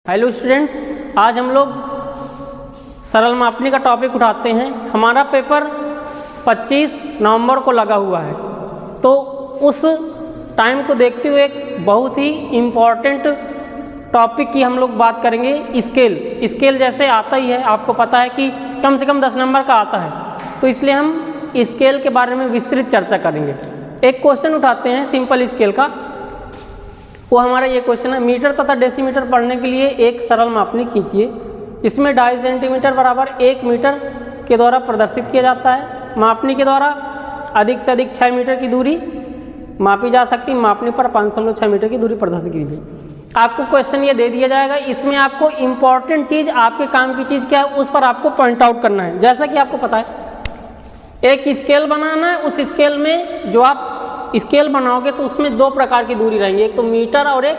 Hello students, आज हम लोग सरल मापनी का टॉपिक उठाते हैं। हमारा पेपर 25 नवंबर को लगा हुआ है, तो उस टाइम को देखते हुए एक बहुत ही इम्पॉर्टेंट टॉपिक की हम लोग बात करेंगे। स्केल जैसे आता ही है, आपको पता है कि कम से कम 10 नंबर का आता है, तो इसलिए हम स्केल के बारे में विस्तृत चर्चा करेंगे। एक क्वेश्चन उठाते हैं सिंपल स्केल का, वो हमारा ये क्वेश्चन है। मीटर तथा डेसीमीटर पढ़ने के लिए एक सरल मापनी खींचिए। इसमें 2.5 सेंटीमीटर बराबर 1 मीटर के द्वारा प्रदर्शित किया जाता है। मापनी के द्वारा अधिक से अधिक 6 मीटर की दूरी मापी जा सकती है। मापनी पर 5.6 मीटर की दूरी प्रदर्शित कीजिए। आपको क्वेश्चन ये दे दिया जाएगा, इसमें आपको इम्पॉर्टेंट चीज़, आपके काम की चीज़ क्या है, उस पर आपको पॉइंट आउट करना है। जैसा कि आपको पता है एक स्केल बनाना है, उस स्केल में जो आप स्केल बनाओगे तो उसमें 2 प्रकार की दूरी रहेंगी, एक तो मीटर और एक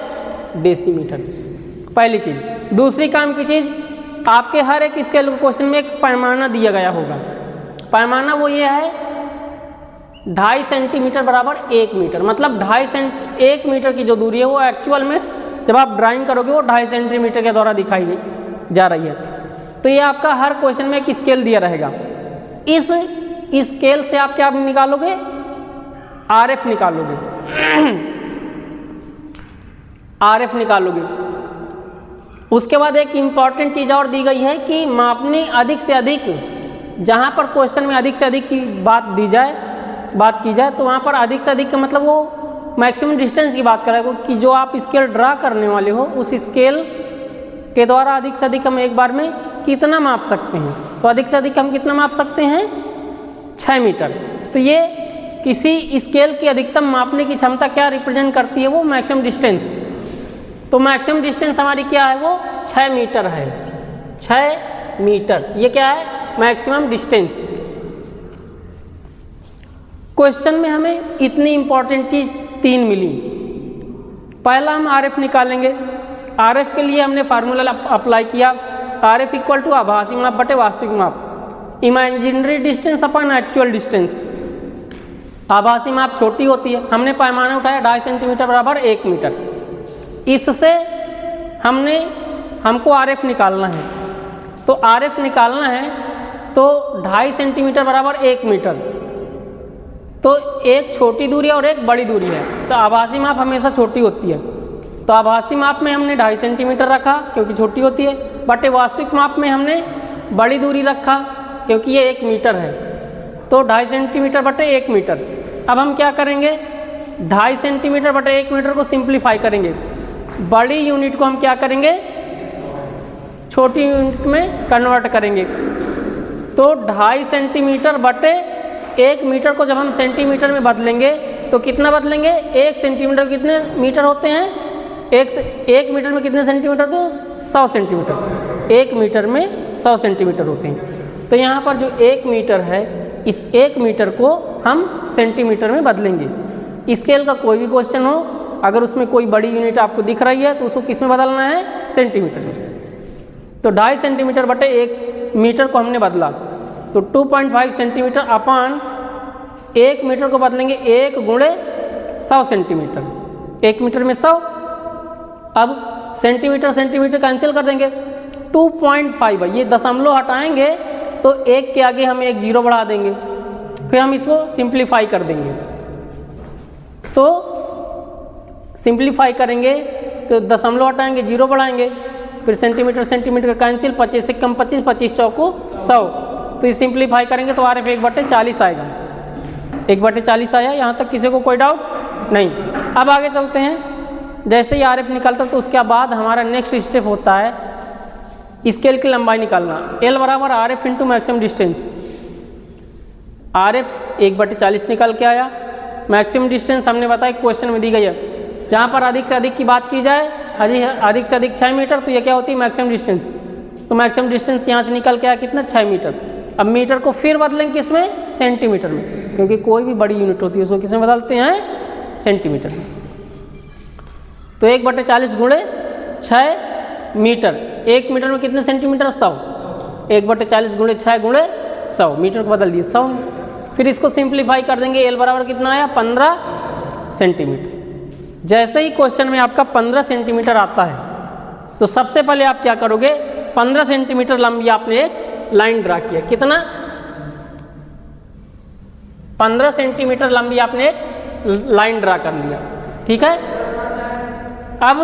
डेसीमीटर। पहली चीज़। दूसरी काम की चीज़, आपके हर एक स्केल क्वेश्चन में एक पैमाना दिया गया होगा। पैमाना वो ये है 2.5 सेंटीमीटर बराबर 1 मीटर, मतलब 1 मीटर की जो दूरी है वो एक्चुअल में जब आप ड्राइंग करोगे वो 2.5 सेंटीमीटर के द्वारा दिखाई जा रही है। तो ये आपका हर क्वेश्चन में एक स्केल दिया रहेगा। इस स्केल से आप क्या निकालोगे? RF निकालोगे। RF निकालोगे। उसके बाद एक इम्पॉर्टेंट चीज़ और दी गई है कि मापनी अधिक से अधिक, जहाँ पर क्वेश्चन में अधिक से अधिक की बात की जाए तो वहाँ पर अधिक से अधिक का मतलब वो मैक्सिमम डिस्टेंस की बात करेगा कि जो आप स्केल ड्रा करने वाले हो उस स्केल के द्वारा अधिक से अधिक हम एक बार में कितना माप सकते हैं। तो अधिक से अधिक हम कितना माप सकते हैं? 6 मीटर। तो ये किसी स्केल की अधिकतम मापने की क्षमता क्या रिप्रेजेंट करती है? वो मैक्सिमम डिस्टेंस। तो मैक्सिमम डिस्टेंस हमारी क्या है? वो 6 मीटर है। 6 मीटर ये क्या है? Maximum distance. क्वेश्चन में हमें इतनी इंपॉर्टेंट चीज 3 मिली। पहला हम RF निकालेंगे। RF के लिए हमने फार्मूला अप्लाई किया, RF इक्वल टू आभासी माप बटे वास्तविक माप, imaginary distance upon actual distance. आभासी माप छोटी होती है, हमने पैमाना उठाया 2.5 सेंटीमीटर बराबर 1 मीटर। इससे हमको RF निकालना है। तो RF निकालना है तो 2.5 सेंटीमीटर बराबर 1 मीटर, तो एक छोटी दूरी और एक बड़ी दूरी है। तो आभासी माप हमेशा छोटी होती है, तो आभासी माप में हमने 2.5 सेंटीमीटर रखा क्योंकि छोटी होती है, बटे वास्तविक माप में हमने बड़ी दूरी रखा क्योंकि ये 1 मीटर है। तो 2.5 सेंटीमीटर बटे 1 मीटर। अब हम क्या करेंगे? 2.5 सेंटीमीटर बटे 1 मीटर को सिंप्लीफाई करेंगे। बड़ी यूनिट को हम क्या करेंगे? छोटी यूनिट में कन्वर्ट करेंगे। तो 2.5 सेंटीमीटर बटे 1 मीटर को जब हम सेंटीमीटर में बदलेंगे तो कितना बदलेंगे? 1 सेंटीमीटर कितने मीटर होते हैं? 1 मीटर में कितने सेंटीमीटर? तो 100 सेंटीमीटर। 1 मीटर में 100 सेंटीमीटर होते हैं। तो यहाँ पर जो 1 मीटर है, इस 1 मीटर को हम सेंटीमीटर में बदलेंगे। स्केल का कोई भी क्वेश्चन हो, अगर उसमें कोई बड़ी यूनिट आपको दिख रही है तो उसको किस में बदलना है? सेंटीमीटर में। तो 2.5 सेंटीमीटर बटे 1 मीटर को हमने बदला, तो 2.5 सेंटीमीटर अपान 1 मीटर को बदलेंगे 1 गुणे 100 सेंटीमीटर। 1 मीटर में 100। अब सेंटीमीटर कैंसिल कर देंगे। 2.5 ये दशमलव हटाएंगे तो 1 के आगे हम 1 जीरो बढ़ा देंगे, फिर हम इसको सिंप्लीफाई कर देंगे। तो सिंप्लीफाई करेंगे तो दशमलव हटाएंगे, जीरो बढ़ाएंगे, फिर सेंटीमीटर कैंसिल, 25 से कम 25, 25 चौको 100। तो ये सिंप्लीफाई करेंगे तो RF 1/40 आएगा। 1/40 आया। यहाँ तक किसी को कोई डाउट नहीं। अब आगे चलते हैं। जैसे ही RF निकलता तो उसके बाद हमारा नेक्स्ट स्टेप होता है स्केल की लंबाई निकालना। L बराबर RF into maximum distance. RF 1/40 निकल के आया। मैक्सिमम डिस्टेंस हमने बताया क्वेश्चन में दी गई है, जहाँ पर अधिक से अधिक की बात की जाए, अधिक से अधिक 6 मीटर, तो ये क्या होती है? Maximum distance. तो मैक्सिमम डिस्टेंस यहाँ से निकल के आया कितना? 6 मीटर। अब मीटर को फिर बदलेंगे किसमें? सेंटीमीटर में, क्योंकि कोई भी बड़ी यूनिट होती है उसको किसमें बदलते हैं? सेंटीमीटर में। तो 1/40 गुणे 6 मीटर। 1 मीटर में कितने सेंटीमीटर? 100। 1/40 गुणे 6 गुणे 100, मीटर को बदल दिए 100 में। फिर इसको सिंप्लीफाई कर देंगे। L बराबर कितना आया? 15 सेंटीमीटर। जैसे ही क्वेश्चन में आपका 15 सेंटीमीटर आता है तो सबसे पहले आप क्या करोगे, 15 सेंटीमीटर लंबी आपने एक लाइन ड्रा किया। कितना? 15 सेंटीमीटर लंबी आपने एक लाइन ड्रा कर लिया। ठीक है, अब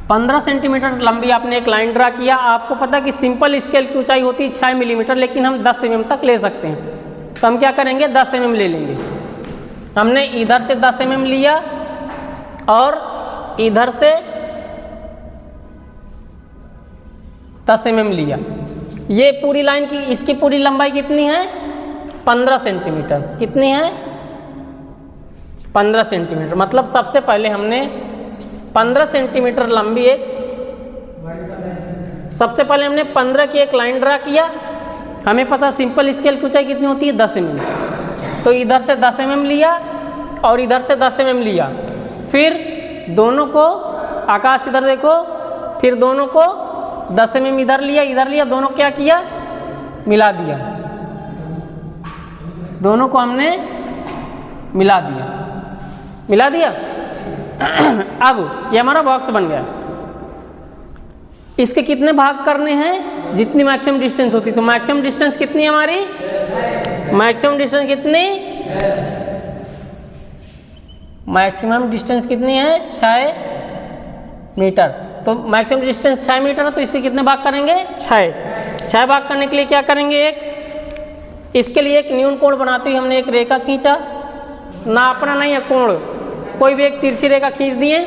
15 सेंटीमीटर लंबी आपने एक लाइन ड्रा किया। आपको पता कि सिंपल स्केल की ऊंचाई होती है 6 मिलीमीटर, लेकिन हम 10 mm तक ले सकते हैं। तो हम क्या करेंगे, 10 mm ले लेंगे। हमने इधर से 10 mm लिया और इधर से 10 mm लिया। ये पूरी लाइन की, इसकी पूरी लंबाई कितनी है? 15 सेंटीमीटर। कितनी है? 15 सेंटीमीटर। मतलब सबसे पहले हमने 15 सेंटीमीटर लंबी सबसे पहले हमने 15 की एक लाइन ड्रा किया। हमें पता सिंपल स्केल की ऊंचाई कितनी होती है? 10 mm। तो इधर से 10 mm लिया और इधर से 10 mm लिया। फिर दोनों को, आकाश इधर देखो, फिर दोनों को 10 mm इधर लिया, दोनों क्या किया? मिला दिया। दोनों को हमने मिला दिया। अब ये हमारा बॉक्स बन गया। इसके कितने भाग करने हैं? जितनी मैक्सिमम डिस्टेंस होती। तो मैक्सिमम डिस्टेंस कितनी है हमारी? मैक्सिमम डिस्टेंस कितनी? मैक्सिमम डिस्टेंस कितनी है? 6 मीटर। तो मैक्सिमम डिस्टेंस 6 मीटर है, तो इसके कितने भाग करेंगे? 6 भाग करने के लिए क्या करेंगे? इसके लिए एक न्यून कोण बनाते हुए हमने एक रेखा खींचा। नापना नहीं है कोण, कोई भी एक तिरछी रेखा खींच दिए।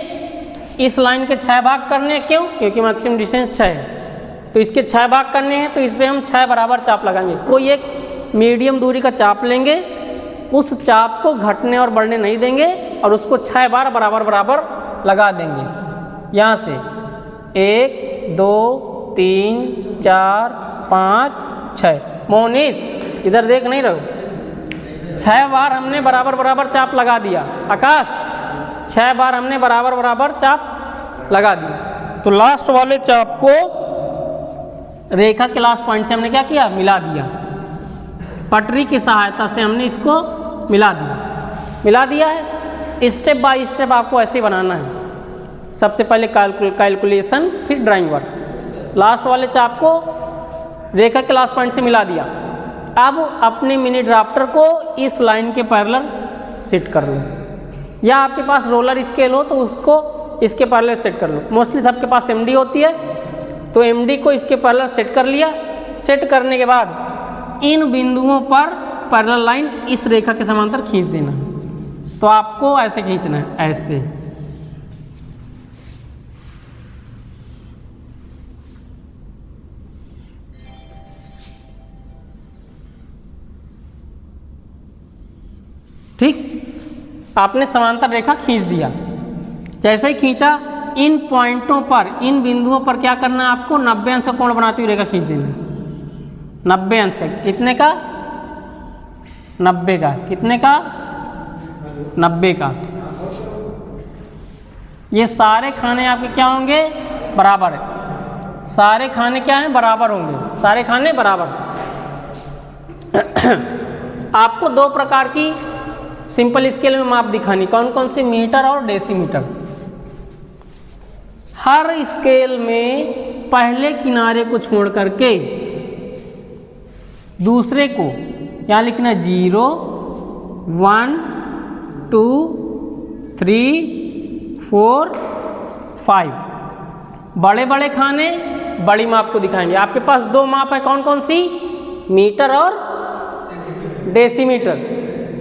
इस लाइन के 6 भाग करने हैं। क्यों? क्योंकि मैक्सिमम डिस्टेंस 6 है। तो इसके 6 भाग करने हैं, तो इस पर हम 6 बराबर चाप लगाएंगे। कोई एक मीडियम दूरी का चाप लेंगे, उस चाप को घटने और बढ़ने नहीं देंगे और उसको 6 बार बराबर लगा देंगे। यहाँ से 1 2 3 4 5 6। मोनिस इधर देख नहीं रहो। 6 बार हमने बराबर चाप लगा दिया। आकाश 6 बार हमने बराबर चाप लगा दिया। तो लास्ट वाले चाप को रेखा के लास्ट पॉइंट से हमने क्या किया? मिला दिया। पटरी की सहायता से हमने इसको मिला दिया है। स्टेप बाय स्टेप आपको ऐसे ही बनाना है। सबसे पहले कैलकुलेशन, फिर ड्राइंग वर्क। लास्ट वाले चाप को रेखा के लास्ट पॉइंट से मिला दिया। अब अपने मिनी ड्राफ्टर को इस लाइन के पैरेलल सेट कर लो, या आपके पास रोलर स्केल हो तो उसको इसके पैरेलल सेट कर लो। मोस्टली सबके पास एमडी होती है, तो एमडी को इसके पैरेलल सेट कर लिया। सेट करने के बाद इन बिंदुओं पर पैरेलल लाइन इस रेखा के समांतर खींच देना। तो आपको ऐसे खींचना है, ऐसे। ठीक, आपने समांतर रेखा खींच दिया। जैसे ही खींचा, इन पॉइंटों पर, इन बिंदुओं पर क्या करना है आपको? 90 अंश का कोण बनाती हुई रेखा खींच देना। 90 अंश का। कितने का? 90 का। कितने का? 90 का। ये सारे खाने आपके क्या होंगे? बराबर है। सारे खाने क्या हैं? बराबर होंगे। सारे खाने बराबर। आपको 2 प्रकार की सिंपल स्केल में माप दिखानी। कौन कौन सी? मीटर और डेसीमीटर। हर स्केल में पहले किनारे को छोड़ करके दूसरे को यहाँ लिखना 0 1 2 3 4 5। बड़े खाने बड़ी माप को दिखाएंगे। आपके पास 2 माप है। कौन कौन सी? मीटर और डेसीमीटर।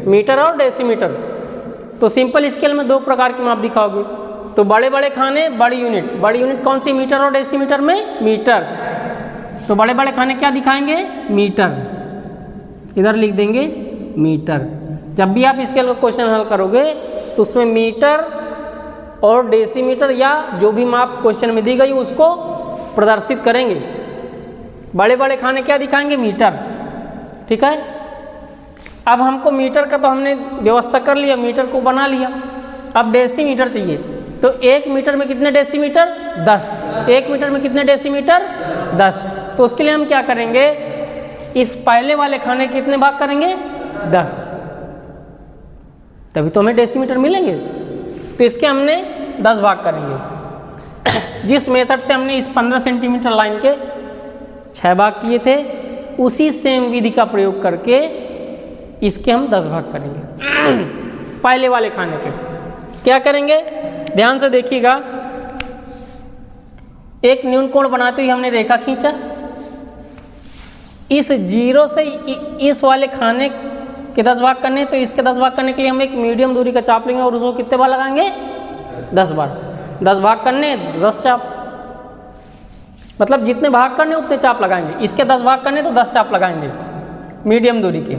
मीटर और डेसीमीटर। तो सिंपल स्केल में 2 प्रकार की माप दिखाओगे। तो बड़े खाने बड़ी यूनिट कौन सी? मीटर और डेसीमीटर में मीटर। तो बड़े खाने क्या दिखाएंगे? मीटर। इधर लिख देंगे मीटर। जब भी आप स्केल का क्वेश्चन हल करोगे तो उसमें मीटर और डेसीमीटर या जो भी माप क्वेश्चन में दी गई उसको प्रदर्शित करेंगे। बड़े खाने क्या दिखाएंगे? मीटर। ठीक है, अब हमको मीटर का तो हमने व्यवस्था कर लिया, मीटर को बना लिया। अब डेसीमीटर चाहिए। तो 1 मीटर में कितने डेसीमीटर? 10। 1 मीटर में कितने डेसीमीटर? 10। तो उसके लिए हम क्या करेंगे? इस पहले वाले खाने के कितने भाग करेंगे? 10। तभी तो हमें डेसीमीटर मिलेंगे। तो इसके हमने 10 भाग करेंगे। जिस मेथड से हमने इस 15 सेंटीमीटर लाइन के 6 भाग किए थे, उसी सेम विधि का प्रयोग करके इसके हम 10 भाग करेंगे। पहले वाले खाने के क्या करेंगे, ध्यान से देखिएगा। एक न्यून कोण बनाते हुए हमने रेखा खींचा, इस 0 से इस वाले खाने के 10 भाग करने, तो इसके 10 भाग करने के लिए हम एक मीडियम दूरी का चाप लेंगे और उसको कितने बार लगाएंगे, 10 बार। 10 भाग करने 10 चाप, मतलब जितने भाग करने उतने चाप लगाएंगे। इसके 10 भाग करने तो 10 चाप लगाएंगे मीडियम दूरी के।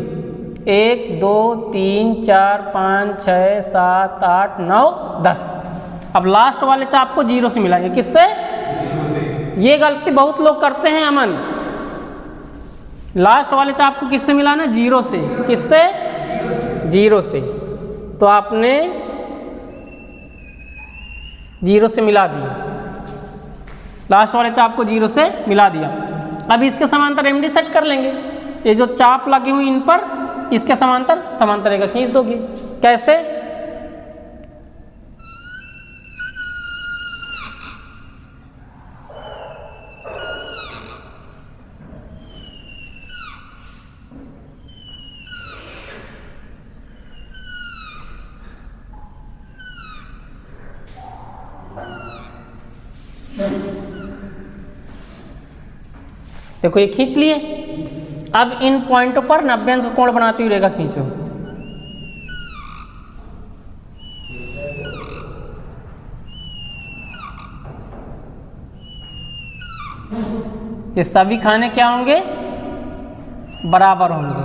1 2 3 4 5 6 7 8 9 10। अब लास्ट वाले चाप को 0 से मिलाएंगे, किससे, ये गलती बहुत लोग करते हैं अमन, लास्ट वाले चाप को किससे मिलाना, 0 से। किससे, 0 से। तो आपने 0 से मिला दिया, लास्ट वाले चाप को 0 से मिला दिया। अब इसके समांतर एमडी सेट कर लेंगे। ये जो चाप लगे हुए इन पर, इसके समांतर रेखा खींच दोगे। कैसे, देखो ये खींच लिए। अब इन पॉइंटों पर 90 अंश का कोण बनाती हुई रेखा खींचो। ये सभी खाने क्या होंगे, बराबर होंगे।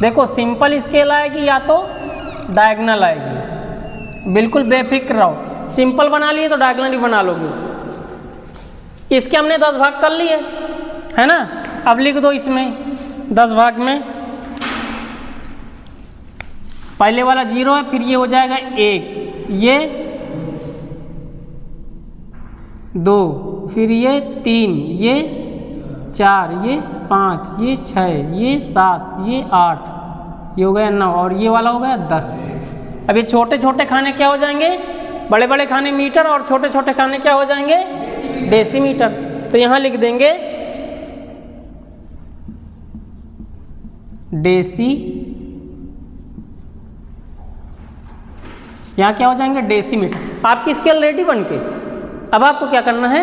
देखो सिंपल स्केल आएगी या तो डायगोनल आएगी, बिल्कुल बेफिक्र रहो। सिंपल बना लिए तो डायगोनल ही बना लोगे। इसके हमने 10 भाग कर लिए, है ना। अब लिख दो इसमें 10 भाग में, पहले वाला 0 है, फिर ये हो जाएगा 1, ये 2, फिर ये 3, ये 4, ये 5, ये 6, ये 7, ये 8, ये हो गया 9 और ये वाला हो गया 10। अब ये छोटे छोटे खाने क्या हो जाएंगे, बड़े बड़े खाने मीटर और छोटे छोटे खाने क्या हो जाएंगे, डेसीमीटर। तो यहां लिख देंगे डेसी, यहां क्या हो जाएंगे, डेसीमीटर। आपकी स्केल रेडी बन के। अब आपको क्या करना है,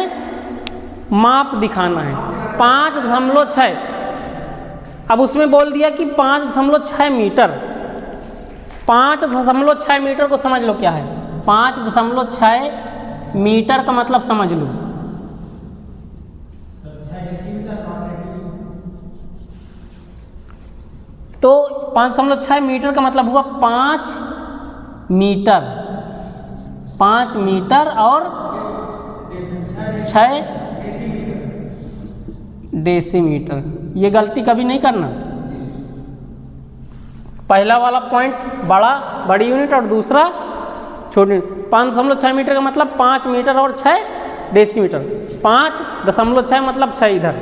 माप दिखाना है 5.6। अब उसमें बोल दिया कि 5.6 मीटर। 5.6 मीटर को समझ लो क्या है, 5.6 मीटर का मतलब समझ लो। तो 5.6 मीटर का मतलब हुआ 5 मीटर, 5 मीटर और 6 डेसीमीटर। ये गलती कभी नहीं करना। पहला वाला पॉइंट बड़ी यूनिट और दूसरा छोटी। 5.6 मीटर का मतलब 5 मीटर और 6 डेसीमीटर। 5.6 मतलब 6 इधर,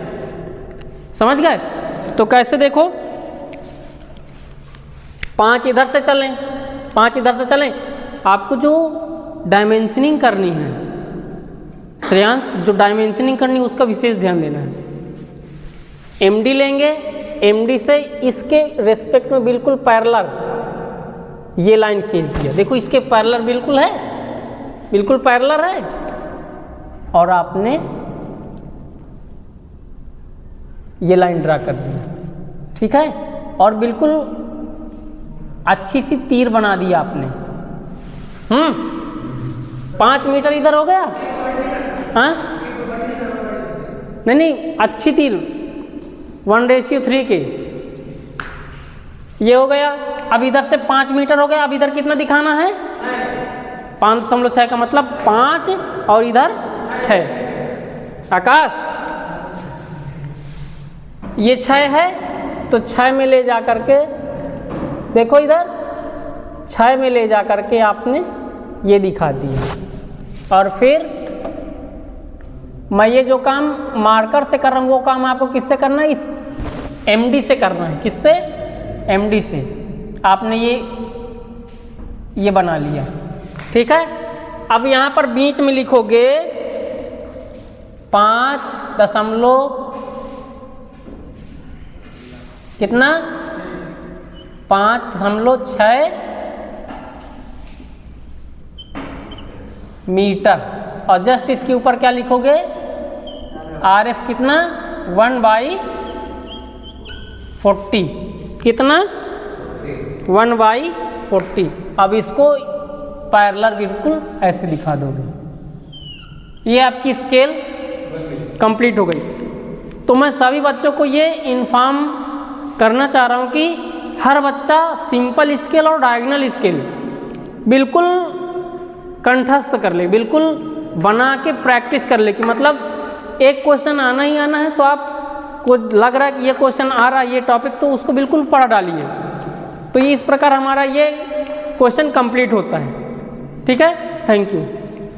समझ गए। तो कैसे देखो, 5 इधर से चलें, 5 इधर से चलें। आपको जो डायमेंशनिंग करनी है श्रेयांश, जो डायमेंशनिंग करनी है उसका विशेष ध्यान देना है। एमडी लेंगे, एमडी से इसके रेस्पेक्ट में बिल्कुल पैरेलल ये लाइन खींच दिया। देखो इसके पैरेलल बिल्कुल है, बिल्कुल पैरेलल है। और आपने ये लाइन ड्रा कर दी, ठीक है। और बिल्कुल अच्छी सी तीर बना दी आपने। 5 मीटर इधर हो गया, हाँ नहीं अच्छी तीर 1:3 के ये हो गया। अब इधर से 5 मीटर हो गया। अब इधर कितना दिखाना है, 5.6 का मतलब 5 और इधर 6। आकाश ये 6 है तो 6 में ले जा करके देखो, इधर 6 में ले जा करके आपने ये दिखा दिया। और फिर मैं ये जो काम मार्कर से कर रहा हूँ वो काम आपको किससे करना है, इस एमडी से करना है। किससे, एमडी से। आपने ये बना लिया, ठीक है। अब यहाँ पर बीच में लिखोगे 5 दशमलव कितना 5.6 मीटर और जस्ट इसके ऊपर क्या लिखोगे RF कितना 1/40 कितना 1/40। अब इसको पैरेलल बिल्कुल ऐसे दिखा दोगे। ये आपकी स्केल कंप्लीट हो गई। तो मैं सभी बच्चों को ये इन्फॉर्म करना चाह रहा हूँ कि हर बच्चा सिंपल स्केल और डायगोनल स्केल बिल्कुल कंठस्थ कर ले, बिल्कुल बना के प्रैक्टिस कर ले कि मतलब एक क्वेश्चन आना ही आना है, तो आपको लग रहा है कि ये क्वेश्चन आ रहा है ये टॉपिक, तो उसको बिल्कुल पढ़ डालिए। तो इस प्रकार हमारा ये क्वेश्चन कंप्लीट होता है। ठीक है, थैंक यू।